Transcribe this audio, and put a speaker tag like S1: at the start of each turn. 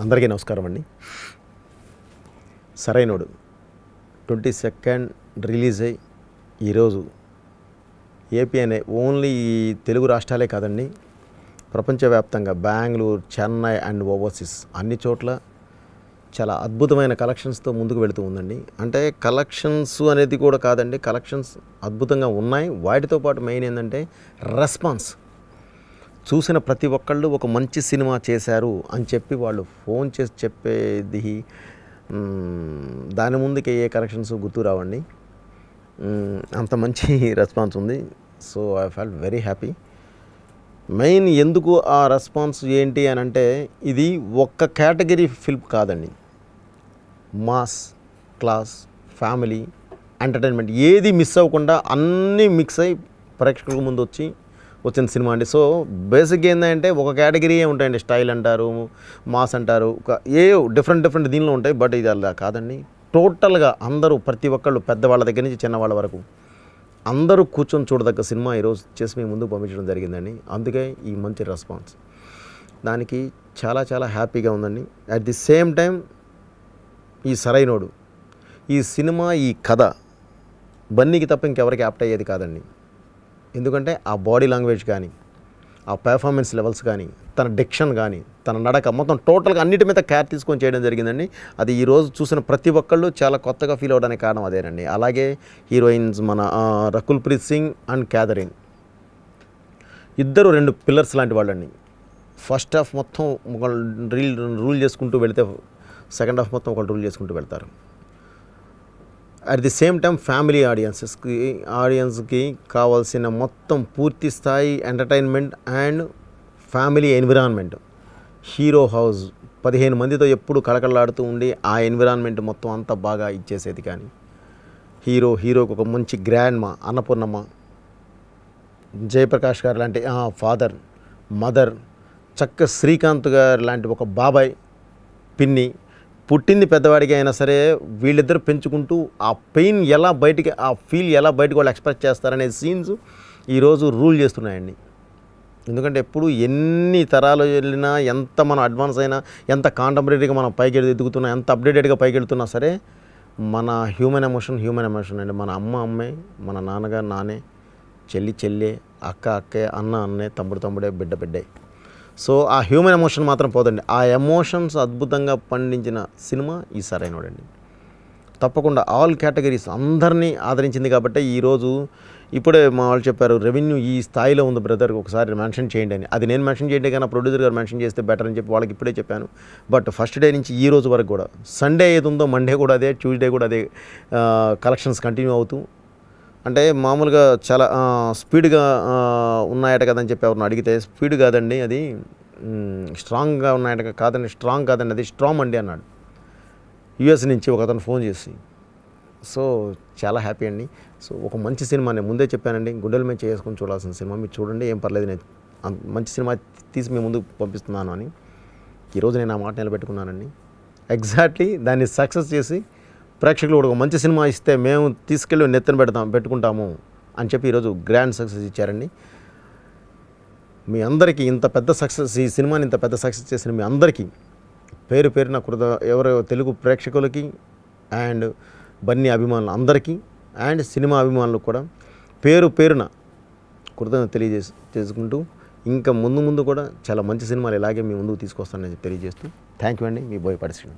S1: అందరికీ నమస్కారం అండి. సరైనోడు 22nd రిలీజ్ అయ్యి ఈరోజు ఏపీ అనే ఓన్లీ తెలుగు రాష్ట్రాలే కాదండి, ప్రపంచవ్యాప్తంగా బెంగళూరు, చెన్నై అండ్ ఓవర్సీస్ అన్ని చోట్ల చాలా అద్భుతమైన కలెక్షన్స్తో ముందుకు వెళుతూ ఉందండి. అంటే కలెక్షన్స్ అనేది కూడా కాదండి, కలెక్షన్స్ అద్భుతంగా ఉన్నాయి. వాటితో పాటు మెయిన్ ఏంటంటే రెస్పాన్స్. చూసిన ప్రతి ఒక్కళ్ళు ఒక మంచి సినిమా చేశారు అని చెప్పి వాళ్ళు ఫోన్ చేసి చెప్పేది దాని ముందుకి ఏ కలెక్షన్స్ గుర్తు రావండి. అంత మంచి రెస్పాన్స్ ఉంది. So I felt very happy. Main ఎందుకు ఆ రెస్పాన్స్ ఏంటి అని అంటే, ఇది ఒక్క కేటగిరీ ఫిల్మ్ కాదండి. మాస్, క్లాస్, ఫ్యామిలీ, ఎంటర్టైన్మెంట్ ఏది మిస్ అవ్వకుండా అన్నీ మిక్స్ అయ్యి ప్రేక్షకుల ముందు వచ్చిన సినిమా అండి. సో బేసిక్గా ఏంటంటే ఒక కేటగిరీ ఉంటాయండి, స్టైల్ అంటారు, మాస్ అంటారు, డిఫరెంట్ దీనిలో ఉంటాయి. బట్ ఇది అలా కాదండి, టోటల్గా అందరూ ప్రతి ఒక్కళ్ళు పెద్దవాళ్ళ దగ్గర నుంచి చిన్నవాళ్ళ వరకు అందరూ కూర్చొని చూడదగ్గ సినిమా ఈరోజు చేసి మేము ముందుకు పంపించడం జరిగిందండి. అందుకే ఈ మంచి రెస్పాన్స్, దానికి చాలా చాలా హ్యాపీగా ఉందండి. అట్ ది సేమ్ టైం ఈ సరైనోడు, ఈ సినిమా, ఈ కథ బన్నీకి తప్ప ఇంకెవరికి యాప్ట్ అయ్యేది కాదండి. ఎందుకంటే ఆ బాడీ లాంగ్వేజ్ కానీ, ఆ పెర్ఫార్మెన్స్ లెవెల్స్ కానీ, తన డిక్షన్ కానీ, తన నడక మొత్తం టోటల్గా అన్నిటి మీద కేర్ తీసుకొని చేయడం జరిగిందండి. అది ఈరోజు చూసిన ప్రతి ఒక్కళ్ళు చాలా కొత్తగా ఫీల్ అవ్వడానికి కారణం అదేనండి. అలాగే హీరోయిన్స్ మన రకుల్ ప్రీత్ సింగ్ అండ్ క్యాథరిన్ ఇద్దరు 2 పిల్లర్స్ లాంటి వాళ్ళండి. ఫస్ట్ హాఫ్ మొత్తం ఒకళ్ళు రూల్ చేసుకుంటూ వెళితే సెకండ్ హాఫ్ మొత్తం ఒకళ్ళు రూల్ చేసుకుంటూ వెళ్తారు. At the same time family ఆడియన్స్కి కావాల్సిన మొత్తం పూర్తి స్థాయి entertainment and family environment. Hero house 15 మందితో ఎప్పుడు కళకళలాడుతూ ఉండి ఆ ఎన్విరాన్మెంట్ మొత్తం అంతా బాగా ఇచ్చేసేది. కానీ హీరోకి ఒక మంచి గ్రాండ్ మా, అన్నపూర్ణమ్మ, జయప్రకాష్ గారు లాంటి ఫాదర్, మదర్, చక్క శ్రీకాంత్ గారు లాంటి ఒక బాబాయ్, పిన్ని, పుట్టింది పెద్దవాడికి అయినా సరే వీళ్ళిద్దరు పెంచుకుంటూ ఆ పెయిన్ ఎలా బయటికి, ఆ ఫీల్ ఎలా బయటకు వాళ్ళు ఎక్స్ప్రెస్ చేస్తారనే సీన్స్ ఈరోజు రూల్ చేస్తున్నాయండి. ఎందుకంటే ఎప్పుడు ఎన్ని తరాలు వెళ్ళినా, ఎంత మనం అడ్వాన్స్ అయినా, ఎంత కాంటెంపరీగా మనం పైకి ఎదుగుతున్నా, ఎంత అప్డేటెడ్గా పైకి వెళ్తున్నా సరే మన హ్యూమన్ ఎమోషన్ అండి. మన అమ్మే, మన నాన్నగారు నానే, చెల్లె, అక్కే, అన్నే, తమ్ముడే, బిడ్డే. సో ఆ హ్యూమన్ ఎమోషన్ మాత్రం పోదండి. ఆ ఎమోషన్స్ అద్భుతంగా పండించిన సినిమా ఈ సరైనోడండి. తప్పకుండా ఆల్ కేటగిరీస్ అందరినీ ఆదరించింది. కాబట్టి ఈరోజు ఇప్పుడే మా వాళ్ళు చెప్పారు, రెవెన్యూ ఈ స్థాయిలో ఉంది బ్రదర్, ఒకసారి మెన్షన్ చేయండి అని. అది నేను మెన్షన్ చేయండి కానీ ప్రొడ్యూసర్ గారు మెన్షన్ చేస్తే బెటర్ అని చెప్పి వాళ్ళకి ఇప్పుడే చెప్పాను. బట్ ఫస్ట్ డే నుంచి ఈ రోజు వరకు కూడా, సండే ఏది ఉందో మండే కూడా అదే, ట్యూస్డే కూడా అదే కలెక్షన్స్ కంటిన్యూ అవుతూ, అంటే మామూలుగా చాలా స్పీడ్గా ఉన్నాయట కదని చెప్పి ఎవరిని అడిగితే, స్పీడ్ కాదండి అది, స్ట్రాంగ్గా ఉన్నాయట కాదండి, స్ట్రాంగ్ కాదండి అది స్ట్రాంగ్ అండి అన్నాడు యూఎస్ నుంచి ఒక అతను ఫోన్ చేసి. సో చాలా హ్యాపీ అండి. సో ఒక మంచి సినిమా, నేను ముందే చెప్పానండి, గుండెల మీద చేసుకొని చూడాల్సిన సినిమా. మీరు చూడండి, ఏం పర్లేదు, నేను మంచి సినిమా తీసి మీ ముందుకు పంపిస్తున్నాను అని ఈరోజు నేను ఆ మాట నిలబెట్టుకున్నానండి. ఎగ్జాక్ట్లీ దాన్ని సక్సెస్ చేసి ప్రేక్షకులు కూడా ఒక మంచి సినిమా ఇస్తే మేము తీసుకెళ్ళి నెత్తను పెట్టుకుంటాము అని చెప్పి ఈరోజు గ్రాండ్ సక్సెస్ ఇచ్చారండి. మీ అందరికీ ఇంత పెద్ద సక్సెస్, ఈ సినిమాని ఇంత పెద్ద సక్సెస్ చేసిన మీ అందరికీ పేరున ఎవరో తెలుగు ప్రేక్షకులకి అండ్ బన్నీ అభిమానులు అందరికీ అండ్ సినిమా అభిమానులకు కూడా పేరున కృతజ్ఞత తెలియజేసుకుంటూ, ఇంకా ముందు కూడా చాలా మంచి సినిమాలు ఇలాగే మీ ముందుకు తీసుకొస్తానని తెలియజేస్తూ, థ్యాంక్ యూ అండి. మీ బోయపాటి శ్రీను.